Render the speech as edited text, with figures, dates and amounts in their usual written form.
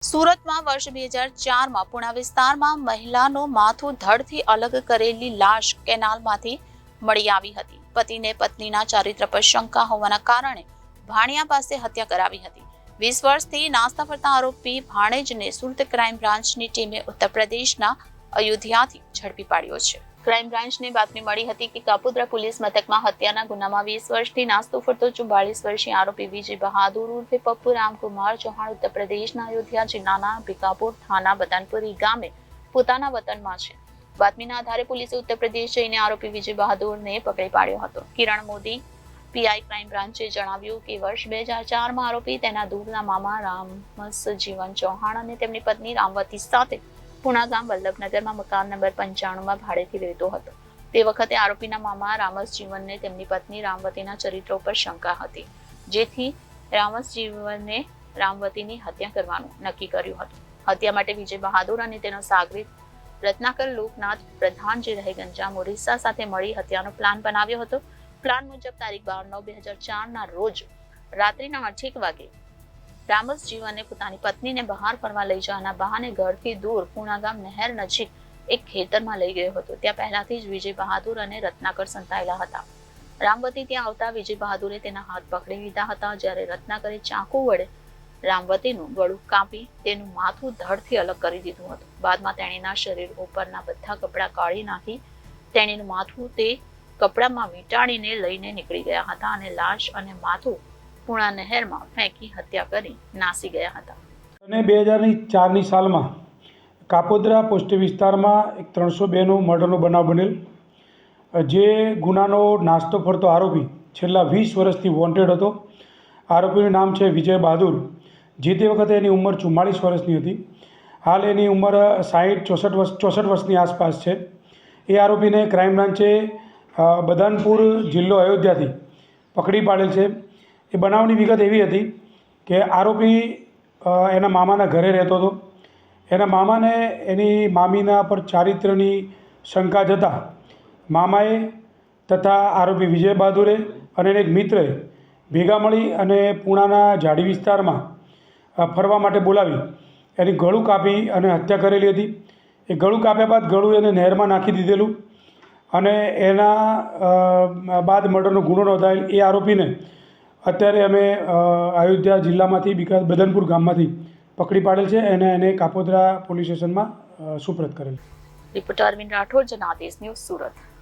સુરતમાં વર્ષ 2004માં પુણા વિસ્તારમાં મહિલાનું માથું ધડથી અલગ કરેલી લાશ કેનાલમાંથી મળી આવી હતી. પતિને પત્નીના ચારિત્ર પર શંકા હોવાના કારણે ભાણિયા પાસે હત્યા કરાવી હતી. 20 વર્ષથી નાસ્તા ફરતા આરોપી ભાણેજને સુરત ક્રાઇમ બ્રાન્ચની ટીમે ઉત્તર પ્રદેશના અયોધ્યાથી ઝડપી પાડ્યો છે. ક્રાઇમ બ્રાન્ચને બાતમી મળી હતી કે કાપોદ્રા પોલીસ મથકમાં હત્યાના ગુનામાં 20 વર્ષથી નાસ્તો ફરતો 44 વર્ષીય આરોપી વિજય બહાદુર ઉર્ફે પપ્પુ રામકુમાર ચૌહાણ ઉત્તર પ્રદેશના અયોધ્યા જિલ્લાના ભીકાપુર થાના બદનપુરી ગામે પોતાના વતનમાં છે. બાતમીના આધારે પોલીસે ઉત્તર પ્રદેશ જઈને આરોપી વિજય બહાદુરને પકડી પાડ્યો હતો. કિરણ મોદી પીઆઈ ક્રાઇમ બ્રાન્ચે જણાવ્યું કે વર્ષ 2004માં આરોપી તેના દૂરના મામા રામસ જીવન ચૌહાણ અને તેમની પત્ની રામવતી સાથે પુણા ગામ વલ્લભનગરમાં મકાન નંબર 95માં ભાડેથી રહેતો હતો. તે વખતે આરોપીના મામા રામસ જીવનને તેમની પત્ની રામવતીના ચરિત્ર ઉપર શંકા હતી, જેથી રામસ જીવને રામવતીની હત્યા કરવાનું નક્કી કર્યું હતું. હત્યા માટે વિજય બહાદુર અને તેનો સાગરીત રત્નાકર લોકનાથ પ્રધાન જે રહે ગંજામ ઓરિસ્સા સાથે મળી હત્યાનો પ્લાન બનાવ્યો હતો. પ્લાન મુજબ તારીખ 12/9/2004ના રોજ રાત્રિના 8 વાગે રામસ જીવને પોતાની પત્નીને બહાર ફરવા લઈ જવાના બહાને ઘરથી દૂર પુણા ગામ નહેર નજીક એક ખેતરમાં લઈ ગયો હતો. ત્યાં પહેલાથી જ વિજય બહાદુર અને રત્નાકર સંતાયેલા હતા. રામવતી ત્યાં આવતા વિજય બહાદુરે તેના હાથ પકડી લીધા હતા, જ્યારે રત્નાકરે ચાકુ વડે રામવતીનું ગળું કાપી તેનું માથું ધડથી અલગ કરી દીધું હતું. બાદમાં તેણીના શરીર ઉપરના બધા કપડાં કાઢી નાખી તેણીનું માથું તે કપડામાં વીંટાળીને લઈને નીકળી ગયા હતા અને લાશ અને માથું પુણા નહેરમાં ફેંકી હત્યા કરી નાસી ગયા હતા. અને 2004ની સાલમાં કાપોદ્રા પોસ્ટ વિસ્તારમાં એક 302નો મર્ડરનો બનાવ બનેલ, જે ગુનાનો નાસ્તો ફરતો આરોપી છેલ્લા 20 વર્ષથી વોન્ટેડ હતો. આરોપીનું નામ છે વિજય બહાદુર. જે તે વખતે એની ઉંમર 44 વર્ષની હતી. હાલ એની ઉંમર 64 વર્ષની આસપાસ છે. એ આરોપીને ક્રાઇમ બ્રાન્ચે બદનપુર જિલ્લો અયોધ્યાથી પકડી પાડેલ છે. એ બનાવની વિગત એવી હતી કે આરોપી એના મામાના ઘરે રહેતો હતો. એના મામાને એની મામીના પર ચારિત્રની શંકા જતાં મામાએ તથા આરોપી વિજય બહાદુરે અને એને એક મિત્રએ ભેગા મળી અને પુણાના ઝાડી વિસ્તારમાં ફરવા માટે બોલાવી એની ગળું કાપી અને હત્યા કરેલી હતી. એ ગળું કાપ્યા બાદ ગળું એને નહેરમાં નાખી દીધેલું અને એના બાદ મર્ડરનો ગુનો નોંધાયેલ. એ આરોપીને અત્યારે અમે અયોધ્યા જિલ્લામાંથી બદનપુર ગામમાંથી પકડી પાડેલ છે. એને કાપોદ્રા પોલીસ સ્ટેશનમાં સુપ્રત કરેલ. Reporter Arvind Rathod, Janadesh news, Surat.